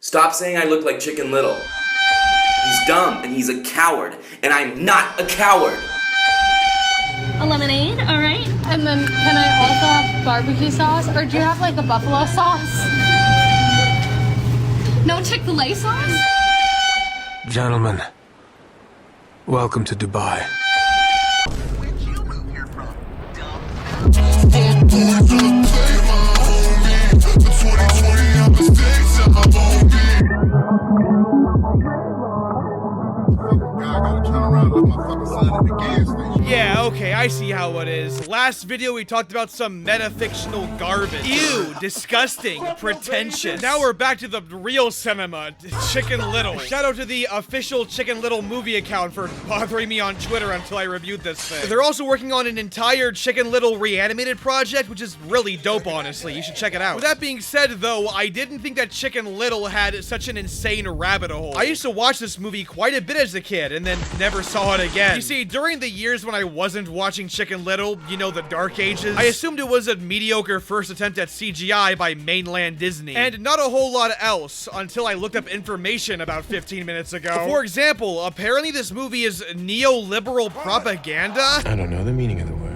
Stop saying I look like Chicken Little. He's dumb and he's a coward, and I'm not a coward. A lemonade, all right. And then can I also have barbecue sauce, or do you have like a buffalo sauce? No Chick-fil-A sauce? Gentlemen, welcome to Dubai. Where'd you move here from, Yeah, okay, I see how it is. Last video we talked about some metafictional garbage. Ew, disgusting, pretentious. Now we're back to the real cinema, Chicken Little. Shout out to the official Chicken Little movie account for bothering me on Twitter until I reviewed this thing. They're also working on an entire Chicken Little reanimated project, which is really dope, honestly. You should check it out. With that being said, though, I didn't think that Chicken Little had such an insane rabbit hole. I used to watch this movie quite a bit as a kid and then never saw it again. You see, during the years when I wasn't watching Chicken Little, you know, the dark ages, I assumed it was a mediocre first attempt at CGI by mainland Disney, and not a whole lot else until I looked up information about 15 minutes ago. For example, apparently this movie is neoliberal propaganda. I don't know the meaning of the word.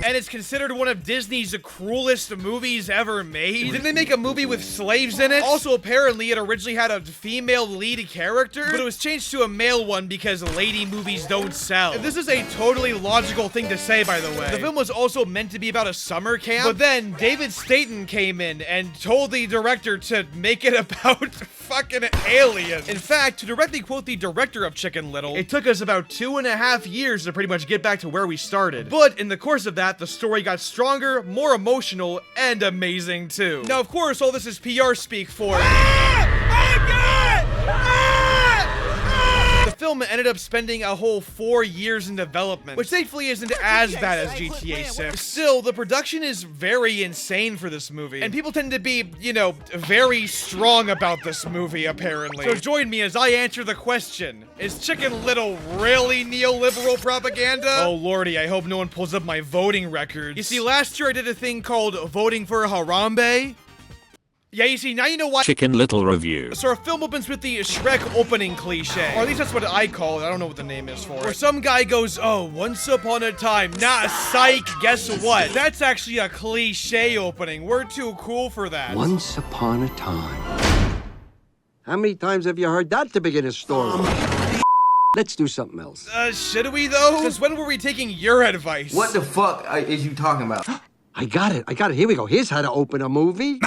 And it's considered one of Disney's cruelest movies ever made. Didn't they make a movie with slaves in it? Also, apparently, it originally had a female lead character, but it was changed to a male one because lady movies don't sell. This is a totally logical thing to say, by the way. The film was also meant to be about a summer camp, but then David Staten came in and told the director to make it about fucking aliens. In fact, to directly quote the director of Chicken Little, it took us about 2.5 years to pretty much get back to where we started. But in the course of that, the story got stronger, more emotional, and amazing too. Now, of course, all this is PR speak for... The film ended up spending a whole 4 years in development, which thankfully isn't as bad as GTA 6. Still, the production is very insane for this movie, and people tend to be, you know, very strong about this movie, apparently. So join me as I answer the question, is Chicken Little really neoliberal propaganda? Oh lordy, I hope no one pulls up my voting records. You see, last year I did a thing called voting for Harambe. Yeah, you see, now you know why. Chicken Little review. So our film opens with the Shrek opening cliche. Or at least that's what I call it. I don't know what the name is for it. Where some guy goes, oh, once upon a time. Nah, psych, guess what? That's actually a cliche opening. We're too cool for that. Once upon a time. How many times have you heard that to begin a story? Let's do something else. Should we though? Since when were we taking your advice? What the fuck is you talking about? I got it. Here we go. Here's how to open a movie.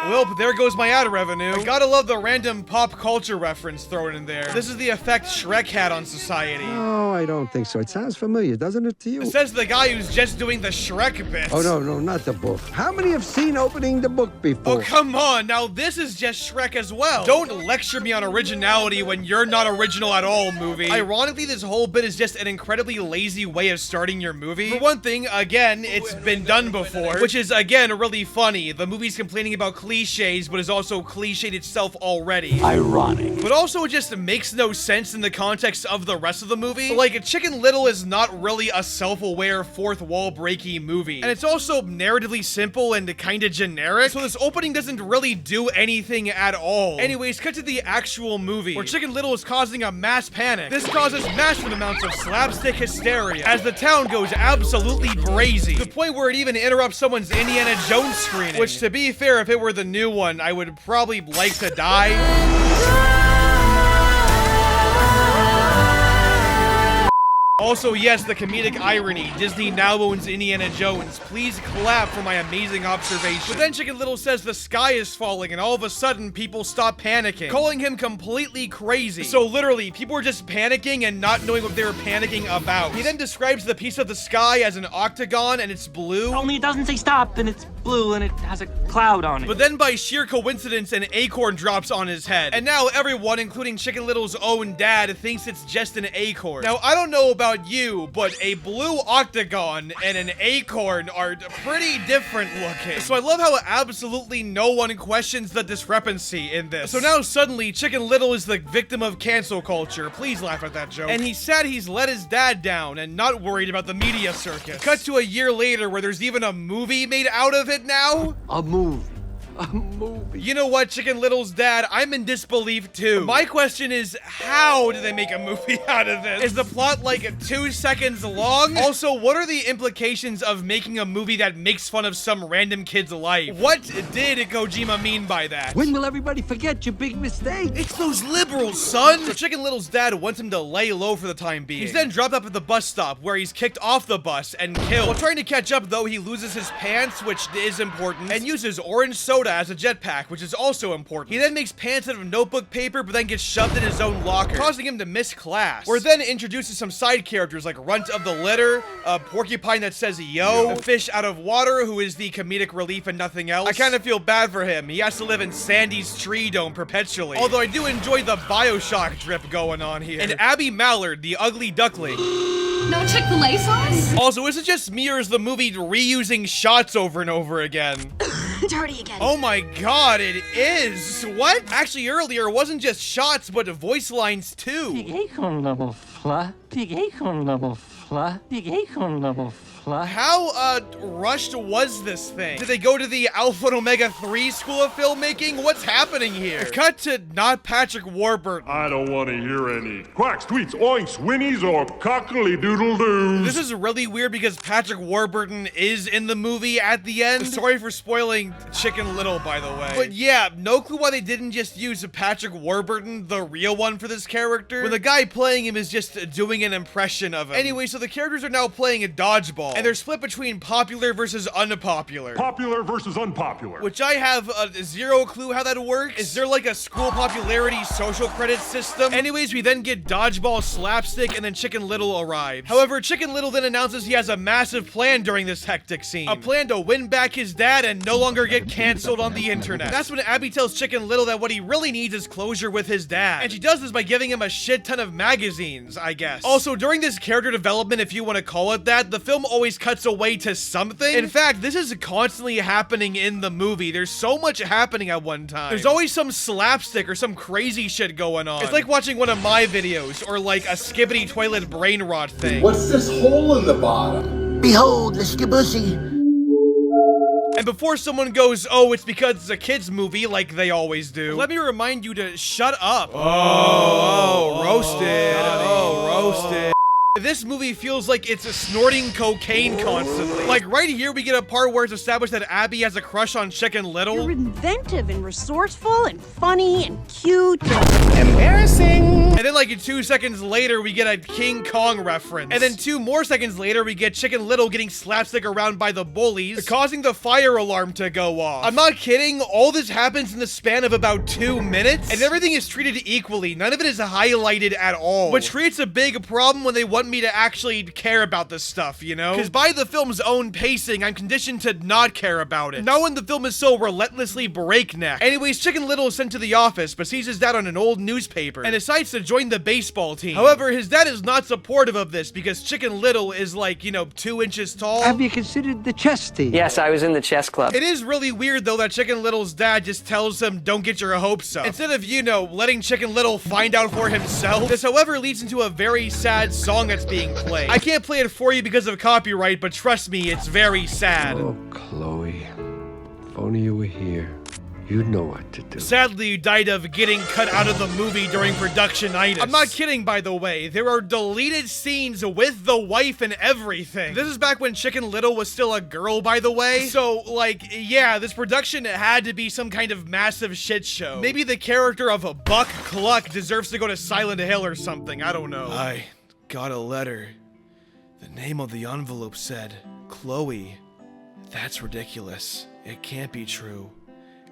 Well, there goes my ad revenue. I gotta love the random pop culture reference thrown in there. This is the effect Shrek had on society. Oh, I don't think so. It sounds familiar, doesn't it to you? Says the guy who's just doing the Shrek bits. Oh, no, not the book. How many have seen opening the book before? Oh, come on. Now, this is just Shrek as well. Don't lecture me on originality when you're not original at all, movie. Ironically, this whole bit is just an incredibly lazy way of starting your movie. For one thing, again, it's been done before, which is, again, really funny. The movie's complaining about cliches, but is also cliched itself already. Ironic. But also, it just makes no sense in the context of the rest of the movie. Like, Chicken Little is not really a self-aware, fourth wall breaky movie. And it's also narratively simple and kinda generic, so this opening doesn't really do anything at all. Anyways, cut to the actual movie, where Chicken Little is causing a mass panic. This causes massive amounts of slapstick hysteria, as the town goes absolutely brazy, to the point where it even interrupts someone's Indiana Jones screening. Which, to be fair, if it were the new one, I would probably like to die. Also, yes, the comedic irony. Disney now owns Indiana Jones. Please clap for my amazing observation. But then Chicken Little says the sky is falling, and all of a sudden, people stop panicking, calling him completely crazy. So literally, people were just panicking and not knowing what they were panicking about. He then describes the piece of the sky as an octagon, and it's blue. Only it doesn't say stop, and it's blue, and it has a cloud on it. But then by sheer coincidence, an acorn drops on his head. And now everyone, including Chicken Little's own dad, thinks it's just an acorn. Now, I don't know about you, but a blue octagon and an acorn are pretty different looking. So I love how absolutely no one questions the discrepancy in this. So now suddenly, Chicken Little is the victim of cancel culture. Please laugh at that joke. And he's sad he's let his dad down and not worried about the media circus. Cut to a year later where there's even a movie made out of it now. A movie. A movie. You know what, Chicken Little's dad? I'm in disbelief too. My question is, how did they make a movie out of this? Is the plot like 2 seconds long? Also, what are the implications of making a movie that makes fun of some random kid's life? What did Kojima mean by that? When will everybody forget your big mistake? It's those liberals, son! So Chicken Little's dad wants him to lay low for the time being. He's then dropped up at the bus stop, where he's kicked off the bus and killed. While trying to catch up, though, he loses his pants, which is important, and uses orange soda as a jetpack, which is also important. He then makes pants out of notebook paper, but then gets shoved in his own locker, causing him to miss class. We're then introduced to some side characters like Runt of the Litter, a porcupine that says yo, a fish out of water who is the comedic relief and nothing else. I kind of feel bad for him. He has to live in Sandy's tree dome perpetually. Although I do enjoy the Bioshock drip going on here. And Abby Mallard, the ugly duckling. No Chick-fil-A sauce? Also, is it just me or is the movie reusing shots over and over again? Dirty again. Oh my god, it is! What? Actually, earlier, it wasn't just shots, but voice lines too. How, rushed was this thing? Did they go to the Alpha and Omega 3 School of Filmmaking? What's happening here? Cut to not Patrick Warburton. I don't want to hear any quacks, tweets, oinks, whinnies, or cockly-doodle-doos. This is really weird because Patrick Warburton is in the movie at the end. Sorry for spoiling Chicken Little, by the way. But yeah, no clue why they didn't just use Patrick Warburton, the real one, for this character, when the guy playing him is just doing an impression of him. Anyway, so the characters are now playing a dodgeball, and they're split between popular versus unpopular. Popular versus unpopular. Which I have zero clue how that works. Is there like a school popularity social credit system? Anyways, we then get dodgeball slapstick, and then Chicken Little arrives. However, Chicken Little then announces he has a massive plan during this hectic scene. A plan to win back his dad and no longer get canceled on the internet. That's when Abby tells Chicken Little that what he really needs is closure with his dad. And she does this by giving him a shit ton of magazines, I guess. Also, during this character development, if you want to call it that, the film always cuts away to something. In fact, this is constantly happening in the movie. There's so much happening at one time. There's always some slapstick or some crazy shit going on. It's like watching one of my videos or like a skibbity toilet brain rot thing. What's this hole in the bottom? Behold the skibussy. And before someone goes, oh, it's because it's a kid's movie, like they always do, let me remind you to shut up. Roasted. Roasted. This movie feels like it's snorting cocaine constantly. Like right here, we get a part where it's established that Abby has a crush on Chicken Little. You're inventive and resourceful and funny and cute. Embarrassing. And then like 2 seconds later, we get a King Kong reference. And then 2 more seconds later, we get Chicken Little getting slapstick around by the bullies, causing the fire alarm to go off. I'm not kidding. All this happens in the span of about 2 minutes, and everything is treated equally. None of it is highlighted at all, which creates a big problem when they want me to actually care about this stuff, you know? Because by the film's own pacing, I'm conditioned to not care about it. Not when the film is so relentlessly breakneck. Anyways, Chicken Little is sent to the office, but sees his dad on an old newspaper, and decides to join the baseball team. However, his dad is not supportive of this, because Chicken Little is like, you know, 2 inches tall. Have you considered the chess team? Yes, I was in the chess club. It is really weird, though, that Chicken Little's dad just tells him, don't get your hopes up, instead of, you know, letting Chicken Little find out for himself. This, however, leads into a very sad song that's being played. I can't play it for you because of copyright, but trust me, it's very sad. Oh, Chloe, if only you were here, you'd know what to do. Sadly, you died of getting cut out of the movie during production-itis. I'm not kidding, by the way. There are deleted scenes with the wife and everything. This is back when Chicken Little was still a girl, by the way. So, like, yeah, this production had to be some kind of massive shit show. Maybe the character of Buck Cluck deserves to go to Silent Hill or something. I don't know. I got a letter. The name of the envelope said, Chloe. That's ridiculous. It can't be true.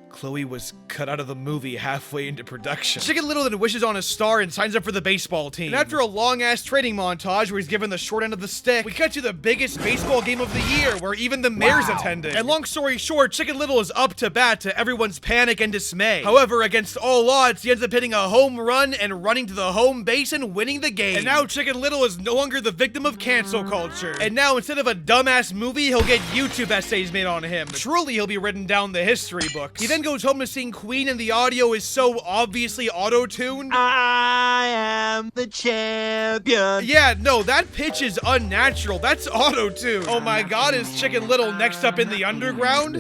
Chloe was cut out of the movie halfway into production. Chicken Little then wishes on a star and signs up for the baseball team. And after a long-ass training montage where he's given the short end of the stick, we cut to the biggest baseball game of the year, where even the mayor's attending. And long story short, Chicken Little is up to bat to everyone's panic and dismay. However, against all odds, he ends up hitting a home run and running to the home base and winning the game. And now Chicken Little is no longer the victim of cancel culture. And now, instead of a dumbass movie, he'll get YouTube essays made on him. Truly, he'll be written down the history books. He then goes home to sing Queen and the audio is so obviously auto-tuned. I am the champion. Yeah, no, that pitch is unnatural. That's auto-tuned. Oh my god, is Chicken Little next up in the underground?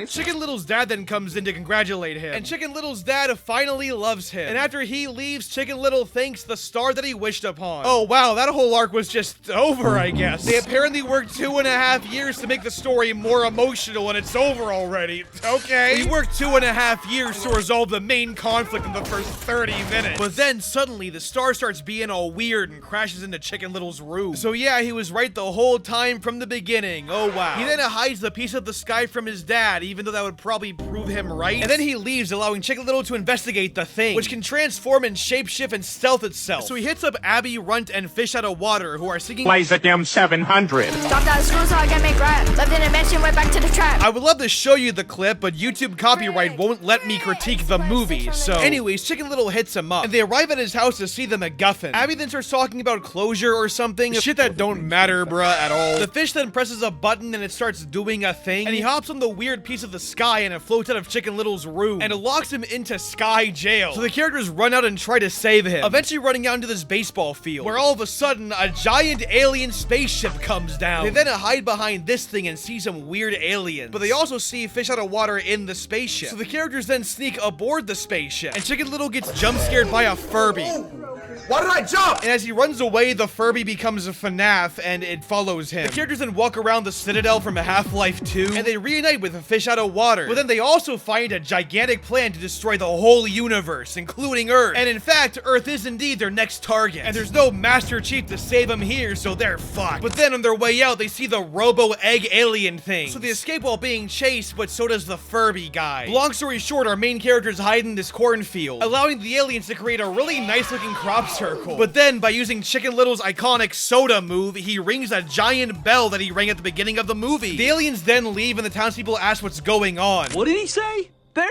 Chicken Little's dad then comes in to congratulate him. And Chicken Little's dad finally loves him. And after he leaves, Chicken Little thanks the star that he wished upon. Oh wow, that whole arc was just over, I guess. They apparently worked 2.5 years to make the story more emotional and it's over already. Okay. We worked 2.5 years to resolve the main conflict in the first 30 minutes. But then suddenly the star starts being all weird and crashes into Chicken Little's room. So yeah, he was right the whole time from the beginning. Oh wow. He then hides the piece of the sky from his dad, even though that would probably prove him right. And then he leaves, allowing Chicken Little to investigate the thing, which can transform and shapeshift and stealth itself. So he hits up Abby, Runt, and Fish Out of Water, who are singing Plays at them 700. Stop that school so I can make rap. Left in a mansion, went back to the trap. I would love to show you the clip, but YouTube copyright won't let me critique the movie, so... Anyways, Chicken Little hits him up, and they arrive at his house to see the MacGuffin. Abby then starts talking about closure or something, shit that don't matter, bruh, at all. The fish then presses a button and it starts doing a thing, and he hops on the weird piece of the sky and it floats out of Chicken Little's room, and it locks him into Sky Jail. So the characters run out and try to save him, eventually running out into this baseball field, where all of a sudden, a giant alien spaceship comes down. They then hide behind this thing and see some weird aliens, but they also see Fish Out of Water in the spaceship. So the characters then sneak aboard the spaceship, and Chicken Little gets jump scared by a Furby. Why did I jump? And as he runs away, the Furby becomes a FNAF and it follows him. The characters then walk around the Citadel from Half-Life 2 and they reunite with a Fish Out of Water. But then they also find a gigantic plan to destroy the whole universe, including Earth. And in fact, Earth is indeed their next target. And there's no Master Chief to save them here, so they're fucked. But then on their way out, they see the Robo-Egg alien thing. So they escape while being chased, but so does the Furby guy. Long story short, our main characters hide in this cornfield, allowing the aliens to create a really nice-looking crop circle. But then, by using Chicken Little's iconic soda move, he rings a giant bell that he rang at the beginning of the movie. The aliens then leave and the townspeople ask what's going on. What did he say? You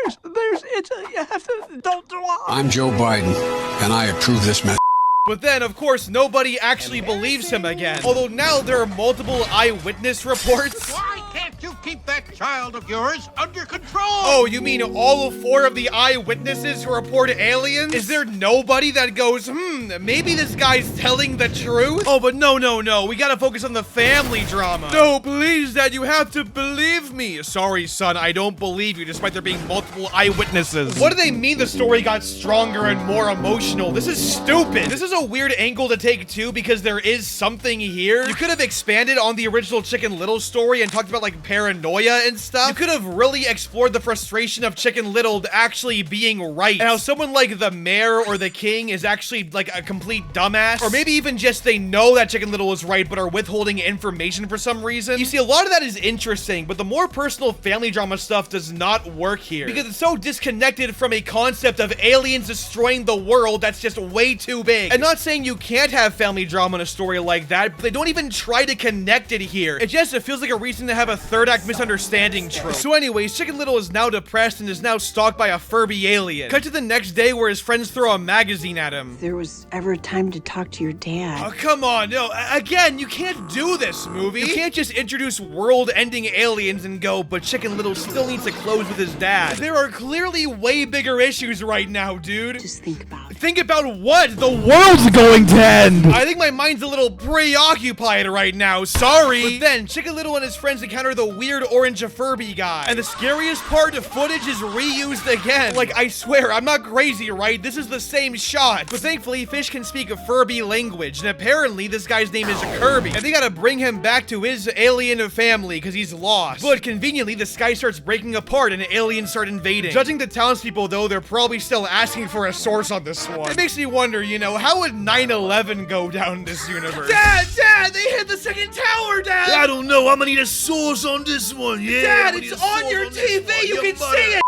have to, don't do it. I'm Joe Biden, and I approve this message. But then, of course, nobody actually believes him again. Although now there are multiple eyewitness reports. Why can't you keep that child of yours under control? Oh, you mean all 4 of the eyewitnesses who report aliens? Is there nobody that goes, maybe this guy's telling the truth? Oh, but no. We gotta focus on the family drama. No, please, Dad, you have to believe me. Sorry, son, I don't believe you, despite there being multiple eyewitnesses. What do they mean the story got stronger and more emotional? This is stupid. This is a weird angle to take too, because there is something here. You could have expanded on the original Chicken Little story and talked about like paranoia and stuff. You could have really explored the frustration of Chicken Little actually being right, and how someone like the mayor or the king is actually like a complete dumbass, or maybe even just they know that Chicken Little is right but are withholding information for some reason. You see, a lot of that is interesting, but the more personal family drama stuff does not work here, because it's so disconnected from a concept of aliens destroying the world that's just way too big. And not saying you can't have family drama in a story like that, but they don't even try to connect it here. It feels like a reason to have a third act misunderstanding trope. So anyways, Chicken Little is now depressed and is now stalked by a Furby alien. Cut to the next day where his friends throw a magazine at him. If there was ever time to talk to your dad. Oh, come on, no. Again, you can't do this, movie. You can't just introduce world-ending aliens and go, but Chicken Little still needs to close with his dad. There are clearly way bigger issues right now, dude. Just think about it. Think about what? The world's going to end. I think my mind's a little preoccupied right now. Sorry. But then, Chicken Little and his friends encounter the weird orange Furby guy. And the scariest part, the footage is reused again. Like, I swear, I'm not crazy, right? This is the same shot. But thankfully, Fish can speak a Furby language. And apparently, this guy's name is Kirby. And they gotta bring him back to his alien family because he's lost. But conveniently, the sky starts breaking apart and aliens start invading. Judging the townspeople, though, they're probably still asking for a source on this one. It makes me wonder, you know, how would 9/11 go down in this universe? Dad, they hit the second tower, Dad! I don't know, I'm gonna need a source on this one, yeah. Dad, it's on your TV, you can see it!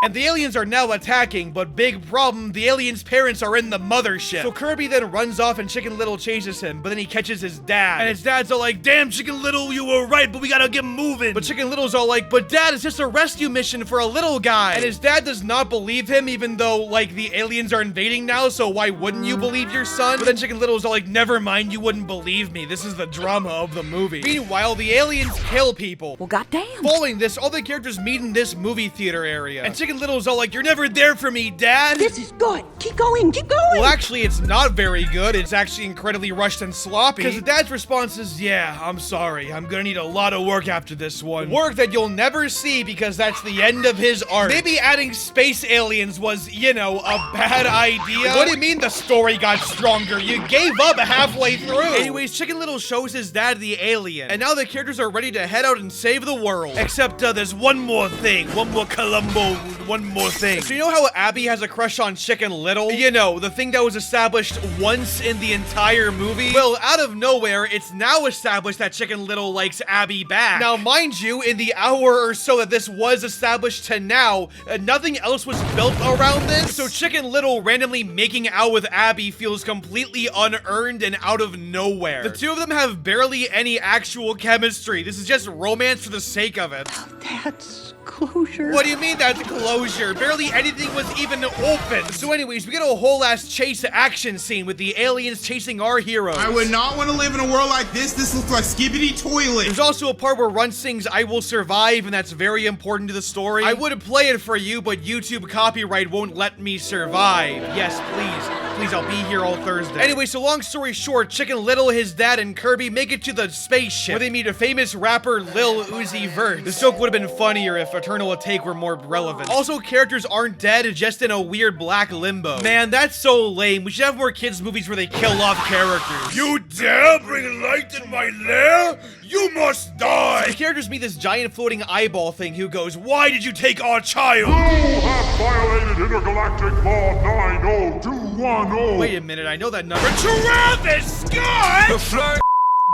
And the aliens are now attacking, but big problem, the aliens' parents are in the mothership. So Kirby then runs off and Chicken Little chases him, but then he catches his dad. And his dad's all like, damn, Chicken Little, you were right, but we gotta get moving. But Chicken Little's all like, but dad, it's just a rescue mission for a little guy. And his dad does not believe him, even though, like, the aliens are invading now, so why wouldn't you believe your son? But then Chicken Little's all like, never mind, you wouldn't believe me. This is the drama of the movie. Meanwhile, the aliens kill people. Well, goddamn. Following this, all the characters meet in this movie theater area. And Chicken Little's all like, you're never there for me, Dad. This is good. Keep going, keep going. Well, actually, it's not very good. It's actually incredibly rushed and sloppy. Because the dad's response is, yeah, I'm sorry. I'm gonna need a lot of work after this one. Work that you'll never see because that's the end of his arc. Maybe adding space aliens was, you know, a bad idea. What do you mean the story got stronger? You gave up halfway through. Anyways, Chicken Little shows his dad the alien. And now the characters are ready to head out and save the world. Except there's one more thing. One more Columbo. One more thing. So you know how Abby has a crush on Chicken Little? You know, the thing that was established once in the entire movie? Well, out of nowhere, it's now established that Chicken Little likes Abby back. Now, mind you, in the hour or so that this was established to now, nothing else was built around this. So Chicken Little randomly making out with Abby feels completely unearned and out of nowhere. The two of them have barely any actual chemistry. This is just romance for the sake of it. That's closure. What do you mean that's closure? Barely anything was even open. So anyways, we get a whole ass chase action scene with the aliens chasing our heroes. I would not want to live in a world like this. This looks like Skibbity Toilet. There's also a part where Run sings I Will Survive, and that's very important to the story. I would play it for you, but YouTube copyright won't let me survive. Yes, please. Please, I'll be here all Thursday. Anyway, so long story short, Chicken Little, his dad, and Kirby make it to the spaceship where they meet a famous rapper, Lil Uzi Vert. The joke would have been funnier if Eternal Take were more relevant. Also, characters aren't dead, just in a weird black limbo. Man, that's so lame. We should have more kids' movies where they kill off characters. You dare bring light in my lair? You must die! So the characters meet this giant floating eyeball thing who goes, why did you take our child? You have violated Intergalactic Law 90210. Wait a minute, I know that number. Travis Scott! The flag.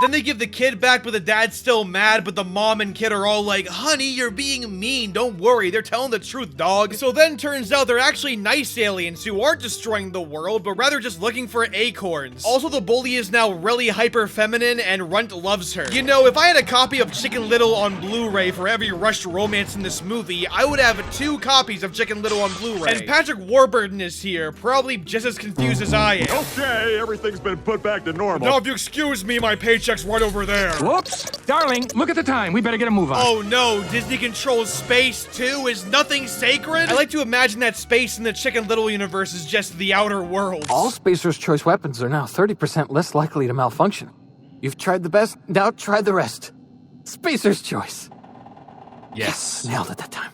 Then they give the kid back, but the dad's still mad, but the mom and kid are all like, honey, you're being mean. Don't worry, they're telling the truth, dog. So then turns out they're actually nice aliens who aren't destroying the world, but rather just looking for acorns. Also, the bully is now really hyper feminine and Runt loves her. You know, if I had a copy of Chicken Little on Blu-ray for every rushed romance in this movie, I would have 2 copies of Chicken Little on Blu-ray. And Patrick Warburton is here, probably just as confused as I am. Okay, everything's been put back to normal. Now, if you excuse me, my paycheck's right over there. Whoops. Darling, look at the time. We better get a move on. Oh no, Disney controls space too? Is nothing sacred? I like to imagine that space in the Chicken Little universe is just the outer world. All Spacer's Choice weapons are now 30% less likely to malfunction. You've tried the best, now try the rest. Spacer's Choice. Yes, nailed it that time.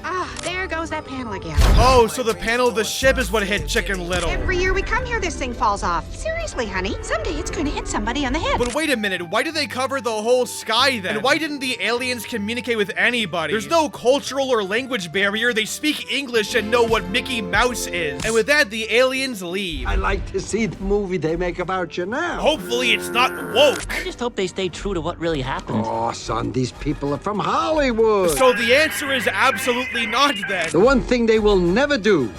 Ah, there goes that panel again. Oh, so the panel of the ship is what hit Chicken Little. Every year we come here, this thing falls off. Seriously, honey, someday it's gonna hit somebody on the head. But wait a minute, why did they cover the whole sky then? And why didn't the aliens communicate with anybody? There's no cultural or language barrier. They speak English and know what Mickey Mouse is. And with that, the aliens leave. I like to see the movie they make about you now. Hopefully it's not woke. I just hope they stay true to what really happened. Oh, son, these people are from Hollywood. So the answer is absolutely not then. The one thing they will never do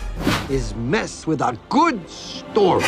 is mess with a good story.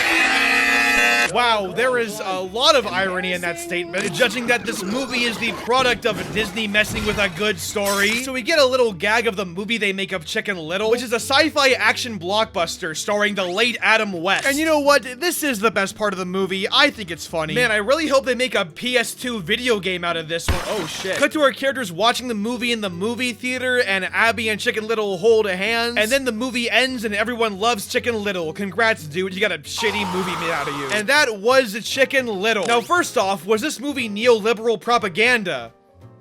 Wow, there is a lot of irony in that statement, judging that this movie is the product of Disney messing with a good story. So we get a little gag of the movie they make of Chicken Little, which is a sci-fi action blockbuster starring the late Adam West. And you know what? This is the best part of the movie. I think it's funny. Man, I really hope they make a PS2 video game out of this one. Oh shit. Cut to our characters watching the movie in the movie theater, and Abby and Chicken Little hold hands, and then the movie ends and everyone loves Chicken Little. Congrats, dude. You got a shitty movie made out of you. And that was Chicken Little. Now, first off, was this movie neoliberal propaganda?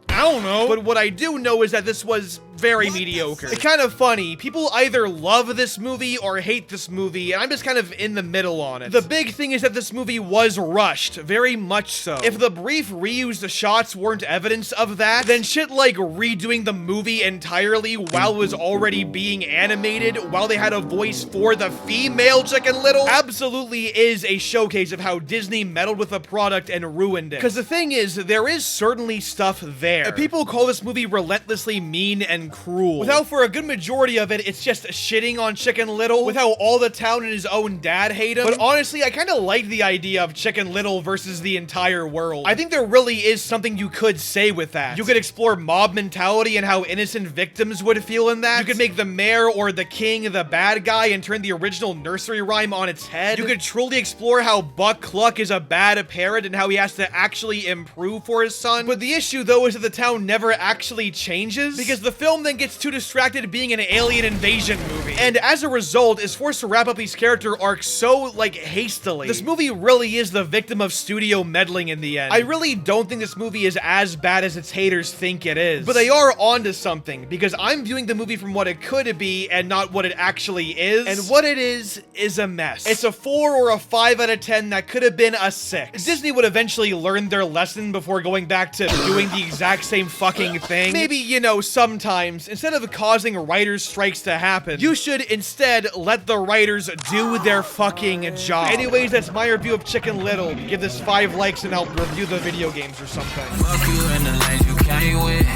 I don't know. But what I do know is that this was very mediocre. It's kind of funny. People either love this movie or hate this movie, and I'm just kind of in the middle on it. The big thing is that this movie was rushed, very much so. If the brief reused shots weren't evidence of that, then shit like redoing the movie entirely while it was already being animated, while they had a voice for the female Chicken Little, absolutely is a showcase of how Disney meddled with the product and ruined it. Because the thing is, there is certainly stuff there. People call this movie relentlessly mean and fucking cruel. With how for a good majority of it, it's just shitting on Chicken Little, with how all the town and his own dad hate him. But honestly, I kind of like the idea of Chicken Little versus the entire world. I think there really is something you could say with that. You could explore mob mentality and how innocent victims would feel in that. You could make the mayor or the king the bad guy and turn the original nursery rhyme on its head. You could truly explore how Buck Cluck is a bad parent and how he has to actually improve for his son. But the issue though is that the town never actually changes, because the film then gets too distracted being an alien invasion movie. And as a result, is forced to wrap up these character arcs so, like, hastily. This movie really is the victim of studio meddling in the end. I really don't think this movie is as bad as its haters think it is. But they are onto something, because I'm viewing the movie from what it could be and not what it actually is. And what it is a mess. It's a 4 or a 5 out of 10 that could have been a 6. Disney would eventually learn their lesson before going back to doing the exact same fucking thing. Maybe, you know, sometimes, instead of causing writers' strikes to happen, you should instead let the writers do their fucking job. Anyways, that's my review of Chicken Little. Give this 5 likes and help review the video games or something. Fuck you in the lanes you came with.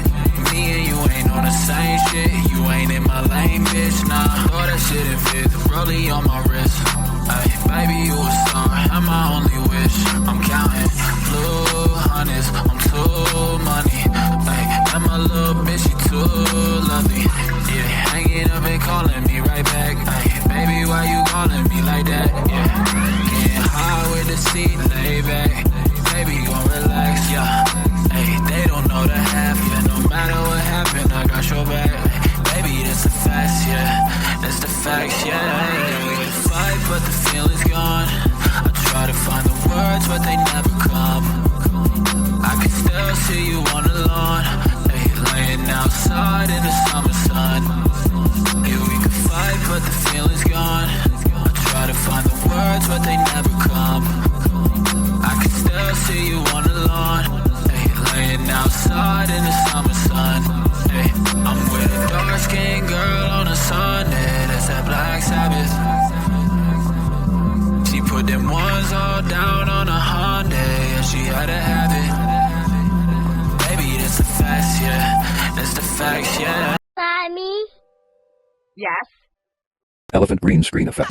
Me and you ain't on the same shit. You ain't in my lane, bitch, nah. All that shit it fit, rollie on my wrist. Ay, baby, you a star, I'm my only wish. I'm counting blue hundreds, I'm too money. Ay, and my little bitch, she too lovely. Yeah, hanging up and calling me right back. Ay, baby, why you calling me like that? Yeah, getting high with the seat, lay back. Baby, gon' relax, yeah. Hey, they don't know the half, and no matter what happened, I got your back. Baby, that's the facts, yeah. That's the facts, yeah. Yeah, we can fight, but the feeling's gone. I try to find the words, but they never come. I can still see you on the lawn. Hey, laying outside in the summer sun. Yeah, we can fight, but the feeling's gone. I try to find the words, but they never come. I can still see you on the lawn. Hey, laying outside in the summer sun. Hey, I'm with a dark-skinned girl on a Sunday. That's that Black Sabbath. She put them ones all down on a Hyundai, and she had to have it. Baby, that's the facts, yeah. That's the facts, yeah. Mommy? Yes? Elephant green screen effect.